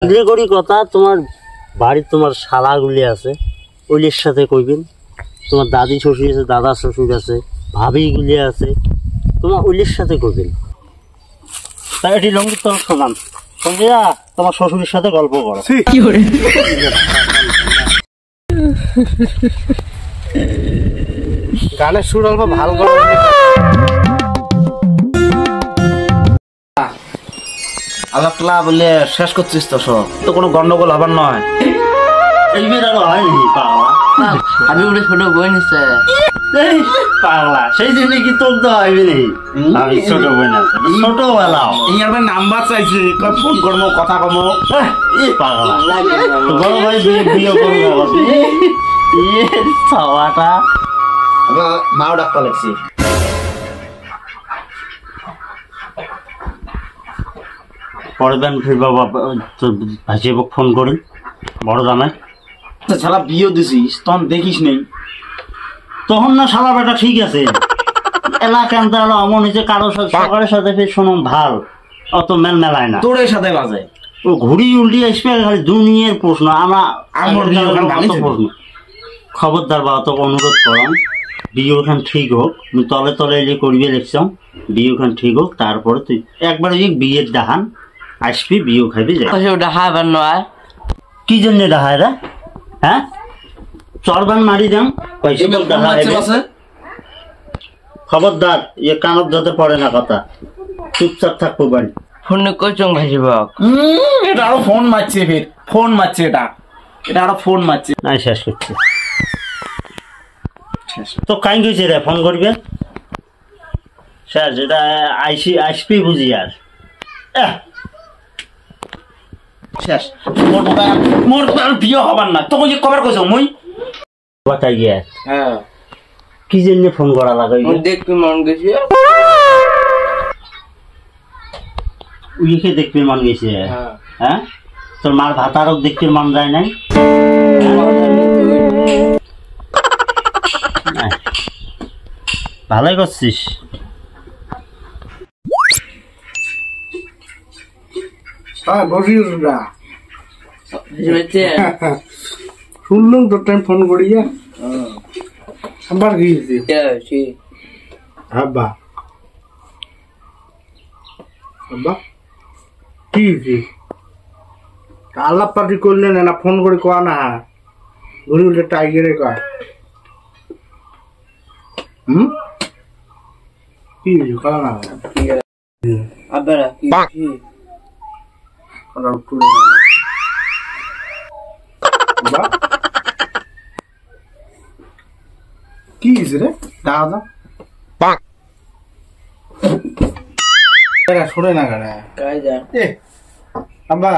করি কথা তোমার বাড়ির তোমার শালাগুলি আছে ওইলের সাথে কইবেন, তোমার দাদি শ্বশুর আছে, দাদা শ্বশুর আছে, ভাবিগুলি আছে, তোমার ওইলের সাথে কইবেন। তাই এটি লঙ্গির তোমার সমান সঙ্গে তোমার শ্বশুরের সাথে গল্প করো। গানের সুর অল্প ভালো করে আলাপলা বলে শেষ করছিস তো সব, তো কোনো গন্ডগোল হবার নয়। এইবার আরো হয়নি পাগলা, আমি উড়ে ছোট বই নিচ্ছে পাগলা সেই জন্য কি তোর তো হইবে নি। আমি ছোট বই না, ছোটবেলা ইয়ার নাম্বার চাইছি, ফোন করবো কথা কমো। পাগলা বড় ভাই বিয়ে করবো খাওয়াটা মাও ডাক্তার লাগছি। পড়বেন ফির বাবা ভাইসে ফোন করি বড় জামাই। শালা বিয়ে দিছিস তখন দেখিস নেই তখন না শালা বেটা ঠিক আছে এলাকার অমন হয়েছে কারো সরকারের সাথে শোনো ভাল অত মেল মেলায় না, তোর সাথে বাজে ও ঘুরি উল্টি আসবে খালি দুনিয়ার প্রশ্ন। আমরা প্রশ্ন খবরদার বা তোকে অনুরোধ করলাম বিয়ে ওখান ঠিক হোক, তুমি তলে তলে এলে করবি দেখছাম বিয়ে ওখান ঠিক হোক, তারপরে তুই একবার ওই বিয়ের ডাহান আসবি বিয়ে খাইবি যাই। ডাহাবার নয় কি জন্য ডাহায় রা? হ্যাঁ চরবান মারি দাম খবরদার ইয়ে কানত যাতে পড়ে না কথা, চুপচাপ থাকবো বাড়ি। ফোন করছং ভাসিবক এটা আরো ফোন মারছে, ফের ফোন মারছে, এটা আরো ফোন মারছে। নাই শেষ করছে তো কাই গেছে রে ফোন করবে স্যার, যেটা আসবি বুঝি আর শেষ। মোর আর বিয়ে হবার না, তোকে যে কবার কইছো মই বাতাই গিয়া। হ্যাঁ কি জন্য ফোন করা লাগে? দেখবি মন গেছে উইকে দেখবি মন গেছে। হ্যাঁ তোর মার ভাতারও দেখতে মন যায় নাই? ভালোই করছিস। শুনলাম তোর টাইম ফোন করিয়া আবার গিয়েছি। আব্বা আব্বা কি আল্লাহ পার্টি করলেন না, ফোন করে কোয়া না ঘুরি উল্টে টাইগারে কয় কি কলা না আবার কি কি রে দাদা শুনে না কেন আব্বা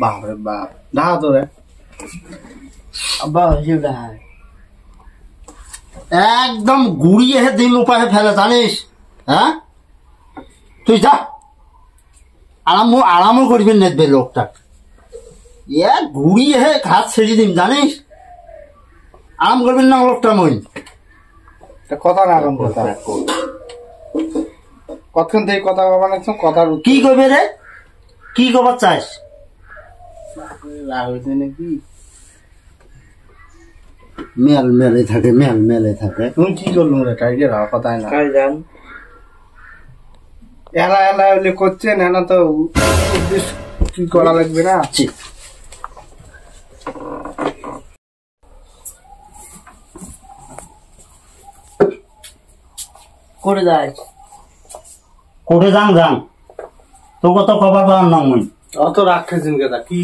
বাপরে বাপ দাদা তো রে আব্বা হয়েছে ডাহার একদম গুড়িয়ে দিন উপায়ে ফেলে জানিস? হ্যাঁ তুই যা আরামও করবি নেবে লোকটা ঘুরিয়ে ঘাত ছেড়ে দিন জানিস, আরাম করবেন না লোকটা। মই কথা না কথা কতক্ষণ থেকে কথা বলবেন কথা কি করবে রে? কি খবর চাস? নাকি মেল মেলে থাকে তুমি কি করলাম রে টাইগার কথাই না জান এলা হলে করছেন না তো কি করা লাগবে না। করে যাস কোটে যাং তো কত খবর পাওয়ার না মই অত রাখেছেন কেদা কি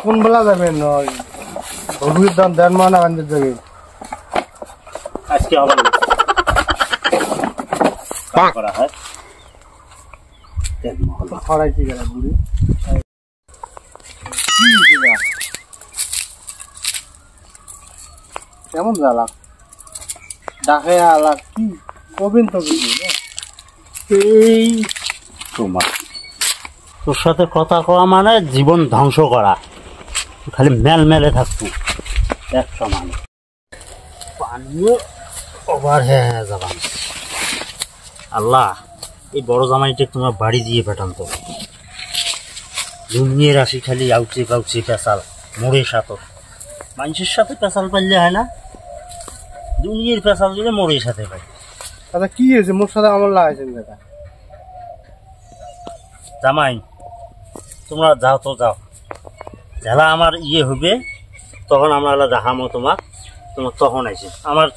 কোন বেলা যাবেন হলুদের দাম দেন মানে বান্ধব যাবে আজকে আবার করা হয় খড়াইছি গেল বুড়ি কেমন জ্বালা ডাকে আলা কি কবেন তো এই তোমার তোর সাথে কথা কওয়া মানে জীবন ধ্বংস করা, খালি মেলে থাকতো এক সমান পানীয় ওভার হয়ে যাবা। আল্লাহ এই বড় জামাইটা তোমার বাড়ি দিয়ে পাঠান তো। দুনিয়ার আসি খালি আউচে পাউচে পেঁচাল মোড়ে সাথে। মানুষের সাথে পেঁচাল পাইলে হয় না, দুনিয়ার পেঁচাল দিলে মোড়ের সাথে পাই। দাদা কি হয়েছে মোর সাথে আমার লাগাইছেন দাদা? জামাই তোমরা যাও তো যাও, যারা আমার ইয়ে হবে তখন আমরা দেখামো তোমার তখন আইসেন। আমার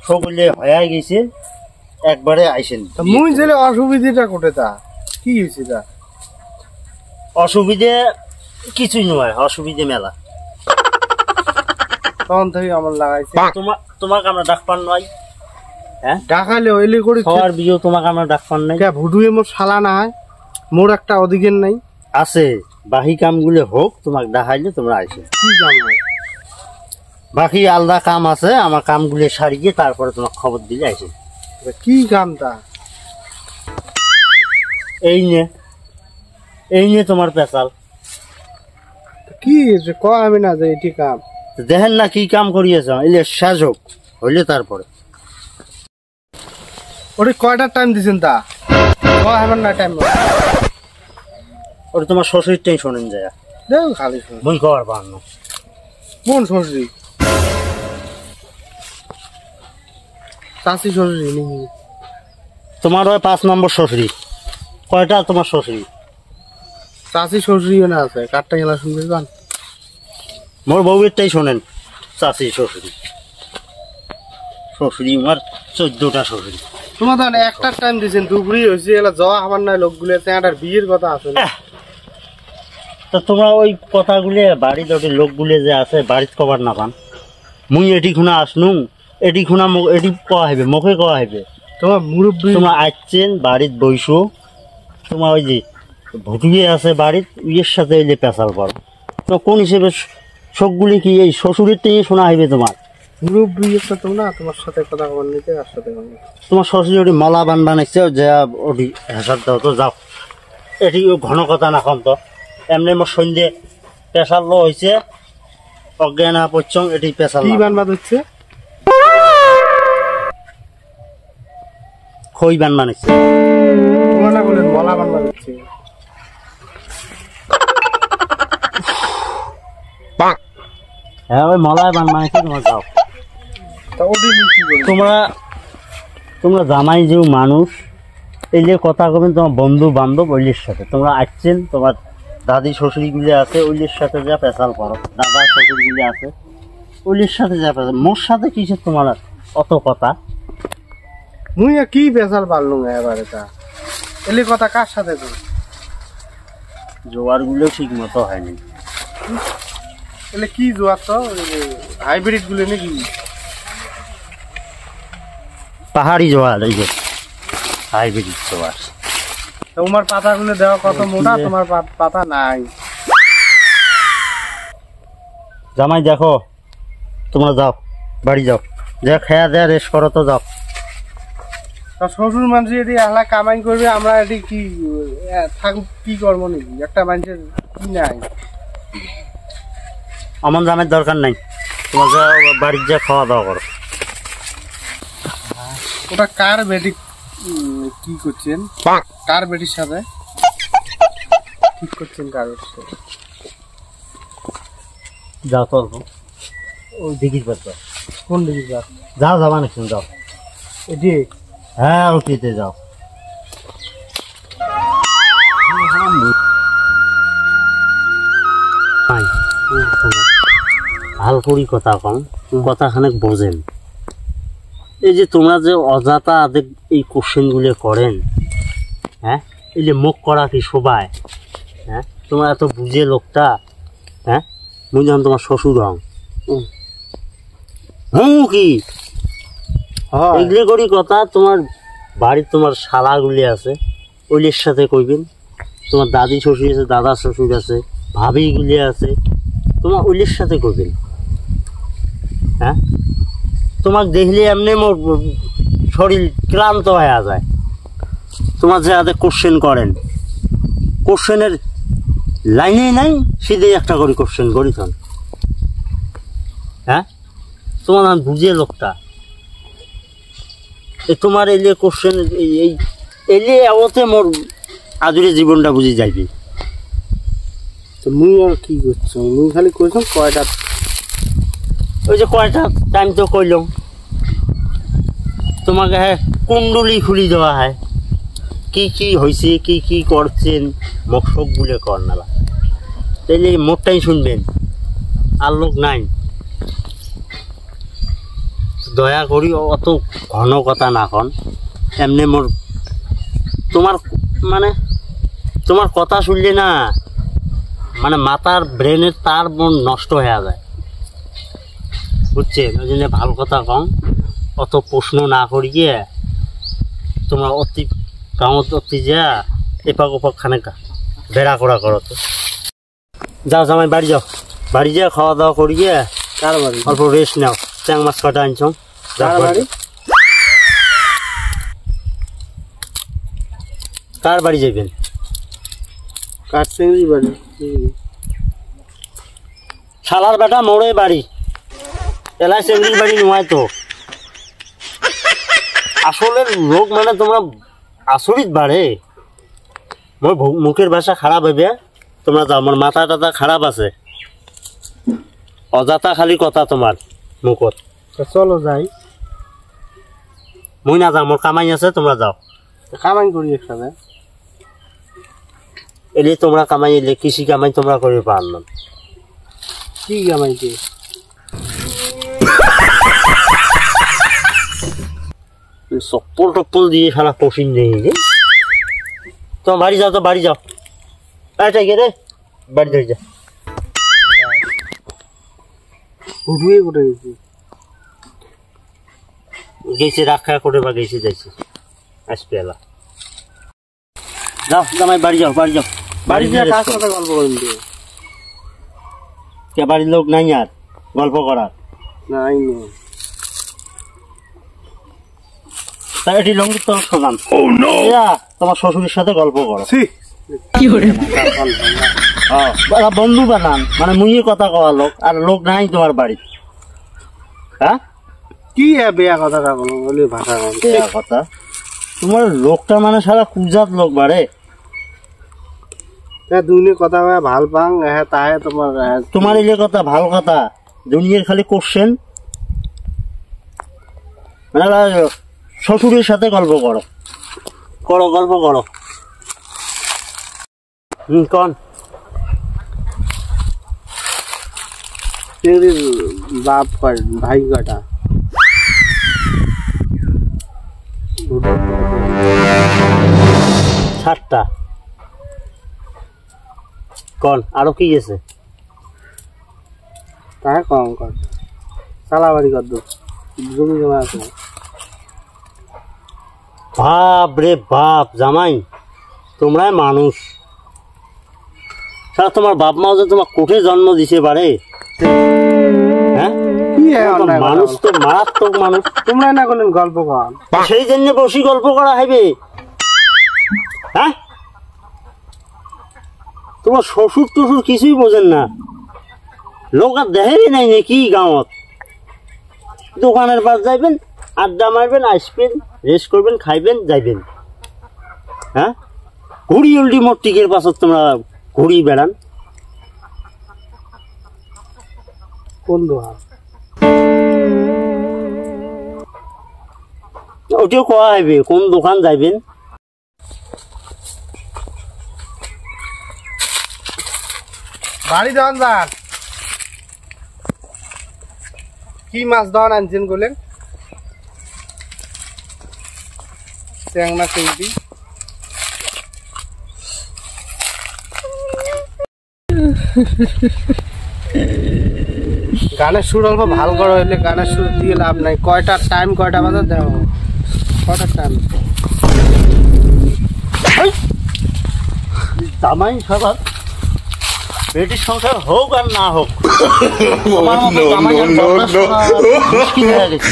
সকলে হয়ে গেছে একবারে আইসেন। মুই জেলে অসুবিধাটা কোটে তা কি হয়েছে তা? অসুবিধে কিছুই নয়, অসুবিধে মেলা। তখন থেকে আমার লাগাইছে। তোমাকে আমরা ডাকপান নয়, হ্যাঁ ডাকালে ওইলে করে সবার বিয়ে তোমাকে আমরা ডাকপান নাই। ভুডুয়ে মোর শালা না হয়, মোর একটা অধিকার নাই আছে। বাকি কামগুলো হোক, তোমাকে ডাকাইলে তোমরা আইসে। কি কাম হয়? বাকি আলাদা কাম আছে, আমার কামগুলো সারিয়ে তারপরে তোমার খবর দিলে আইসে। কি কাম তা? এই নিয়ে তোমার পেশাল কি হয়েছে ক? আমি না যে এটি কাম দেখেন না কি কাম করিয়েছ, এলে শেষ হোক হইলে তারপরে। ওরে কয়টা টাইম দিছেন তা? ক আমার না টাইম ওটা তোমার শ্বশুর টেনশন যায় দেখ খালি বই কর পান না। কোন শ্বশুরি? চাষি শ্বশুরি নাকি? তোমার ওই 5 নম্বর শ্বশুরি। কয়টা তোমার শ্বশুরি? চাষি শ্বশুরিও না আছে, কাঠটা গেলা শুনবে গান। মোর বউয়েরটাই শোনেন, চাষি শ্বশুরি। শ্বশুরি আমার 14টা শ্বশুরি। তোমার তো একটা টাইম দিছেন, দুপুরি হয়েছে এলা যাওয়া আমার নাই লোকগুলো চেঁটার বিয়ের কথা আছে না? তো তোমরা ওই কথাগুলি বাড়িতে ওই লোকগুলি যে আছে বাড়িতে কবার না পান। মুই এটি খুনা আসনু, এটি খুনা এটি কয়া হইবে, মুখে কয়া হইবে। তোমার মুরব্বী তোমরা আসছেন বাড়িত বইসো, তোমার ওই যে ভুটিয়ে আছে বাড়িত ইয়ের সাথে ওই যে পেঁচাল পড়ো। তো কোন হিসেবে শোকগুলি কি এই শ্বশুরের টেনে শোনা হইবে? তোমার মুরব্বী একটা তোমরা তোমার সাথে কথা বলার নিতে আর সাথে তোমার শ্বশুর ওটি মলা বান বানাইছে যে ওটি হেসার দাও তো যাও। এটি ঘন কথা না কম তো, এমনি মোর সন্ধ্যে পেশাল লো হয়েছে অজ্ঞান পচ্ছং, এটি পেশাল কি বানবাদ হচ্ছে? খই বান বানাইছে। তোমার না বলেন মলা বানবাদ হচ্ছে। হ্যাঁ ওই মলায় বান বানাইছে। তোমার যাও, তা ওটি কি বলি? তোমরা জামাই যে মানুষ, এই যে কথা কবেন তোমার বন্ধু বান্ধব ওইলের সাথে। তোমরা আসছেন তোমার দাদি শ্বশুরিগুলি আছে ওইলের সাথে যা পেশাল করো, দাদা শ্বশুরগুলি আছে ওইলের সাথে যা পেশাল। মোর সাথে কিসের তোমার অত কথা? মুই কি বেসাল পারলুম এবারে তা এলে কথা কার সাথে তো? জোয়ারগুলো ঠিক মতো হয়নি। এলে কি জোয়ার তো হাইব্রিড গুলো নাকি? পাহাড়ি জোয়ার, এই যে হাইব্রিড জোয়ার। তোমার পাতাগুলো দেওয়া কত মোটা, তোমার পাতা নাই। জামাই দেখো, তোমরা যাও বাড়ি যাও, যা খেয়া দেয়া রেস্ট করো তো যাও। তা শ্বশুর মানুষ এটি আহলা কামাই করবে, আমরা এটি কি থাকুক কি করবো নাকি? একটা মানুষের কি নাই? আমার জামের দরকার নাই, তোমার যা বাড়ির যা খাওয়া দাওয়া করো। ওটা কার বেটি কি করছেন? কার বেটির সাথে ঠিক করছেন? কার বেটির সাথে? যাও তো ওই দিঘির পার যাও। কোন দিকে যা? যাও যাবা নাকি যাও। এটি হ্যাঁ ওটিতে যাও। ভাল করি কথা কম, কথাখানে বোঝেন। এই যে তোমরা যে অজাতা এই কোশ্চেনগুলো করেন, হ্যাঁ এই যে মুখ করা কি শোভায়? হ্যাঁ তোমরা এত বুঝে লোকটা, হ্যাঁ মুই যখন তোমার শ্বশুর হং কি এগুলো করি কথা। তোমার বাড়ির তোমার শালাগুলি আছে ওইলের সাথে কইবেন, তোমার দাদি শ্বশুর আছে, দাদা শ্বশুর আছে, ভাবিগুলি আছে, তোমার ওইলের সাথে কইবেন। হ্যাঁ তোমাকে দেখলে এমনি মোর শরীর ক্লান্ত হয়ে যায়। তোমার যে আদে কোশ্চেন করেন, কোশ্চেনের লাইনেই নাই, সিধে একটা করে কোশ্চেন করি তখন। হ্যাঁ তোমার আমি বুঝে লোকটা, তোমার এই যে কোশ্চেন এই এলে এওতে মোর আদুরে জীবনটা বুঝি যাইবি। তো মুই আর কি করছো, মুই খালি কইছো কয়টা, ওই যে কয়টা টাইম তো কইলাম তোমাকে, হ্যাঁ কুণ্ডলি খুলি দেওয়া হয়, কি কি হয়েছে কি কি করছেন মোক সব বলে কর নালা, তাইলে মোরটাই শুনবেন আর লোক নাই। দয়া করি অত ঘন কথা না কন, এমনি মোর তোমার মানে তোমার কথা শুনলে না মানে মাথার ব্রেনের তার মন নষ্ট হয়ে যায়, বুঝছেন? ওই জন্য ভালো কথা কম, অত প্রশ্ন না করিয়ে তোমরা অতি গাঁৱত অতি যা এপাক ওপাক খানে বেড়া করা করো। তো যাও জামাই বাড়ি যাও, বাড়ি যা খাওয়া দাওয়া করিয়ে কার বাড়ি? অল্প রেস্ট নাও, ট্যাং মাছ কটা আনছ। কার বাড়ি? কার বাড়ি যাবেন? কার চিংড়ি বাড়ি? শালার বেটা মোড়ে বাড়ি, এলাই চেংড়ির বাড়ি নয় তো। আসলে লোক মানে তোমরা আচরিত বাড়ে, মোর মুখের ভাষা খারাপ হইবে তোমরা যাও, মোর মাথা টাথা খারাপ আছে, অযথা খালি কথা তোমার মুখত। চলো যাই। মুই না যাও, মোর কামাই আছে, তোমরা যাও। কামাই করি একসাথে। এলে তোমরা কামাই, এলে কৃষি কামাই তোমরা করে পার না। কি কামাই কি? চপ্পল টপ্পল দিয়ে সারা কষিন নেই রে। তোমার বাড়ি যাও, তো বাড়ি যাও, এটাই রে বাড়ি ধরে যা। ঘুরিয়ে কোটে গেছি, গেছে রাখা করে বা গেছে যাইছে আসবে এলা। যাও জামাই বাড়ি যাও, বাড়ি যাও, বাড়ি গিয়ে গিয়ে কার rest করো। সাথে গল্প করেন? কে বাড়ির লোক নাই আর গল্প করার? নাই নো। তাই এটি লঙ্গির তো শোনান, তোমার শ্বশুরের সাথে গল্প করো। বন্ধু বানান মানে মুইয়ে কথা কওয়া লোক, আর লোক নাই তোমার বাড়ি। হ্যাঁ কি বেয়া কথাটা বলো, বলি ভাষা কম। বেয়া কথা, তোমার লোকটা মানে সারা কুজাত লোক বাড়ে। দুনে কথা হয় ভাল পাং, হ্যাঁ তাহে তোমার তোমার এই যে কথা ভালো কথা, দুনিয়ার খালি কোশ্চেন, মানে শ্বশুরের সাথে গল্প করো, করো গল্প করো। কন চিংড়ির বাপ কয়, ভাই কয়টা? সাতটা। কন আরো কি গেছে? তাহে কম কর। চালা বাড়ি কর দো, জমি জমা আছে। বাপ রে বাপ জামাই, তোমরাই মানুষ। সারা তোমার বাপ মাও যে তোমার কোঠে জন্ম দিছে বারে, হ্যাঁ কি অন্যায় কথা মানুষ বলো? তো মারাত্মক মানুষ। তোমরা না করলেন গল্প কর, সেই জন্য বসি গল্প করা হইবে। হ্যাঁ তোমার শ্বশুর টশুর কিছুই বোঝেন না, লোক আর দেখেই নাই নাকি গাঁৱত। দোকানের পাশ যাইবেন, আড্ডা মারবেন, আসবেন, রেস্ট করবেন, খাইবেন, যাইবেন। হ্যাঁ ঘুড়ি উল্টি মোট টিকের পাছত তোমরা ঘুড়ি বেড়ান। কোন দোহার? ওটিও কোয়া হইবে কোন দোকান যাইবেন। বাড়ি দন যান। কি মাছ দন আনছেন বলেন? ট্যাংরা চিংড়ি। গানের সুর অল্প ভাল করা হইলে গানের সুর দিয়ে লাভ নাই। কয়টা টাইম, কয়টা বাজে দেওয়া, কয়টা টাইম? জামাই সবার বেটির সংসার হোক আর না হোক, তোমার মতো জামাই আর বরদাস্ত করা মুশকিল হয়ে গেছে।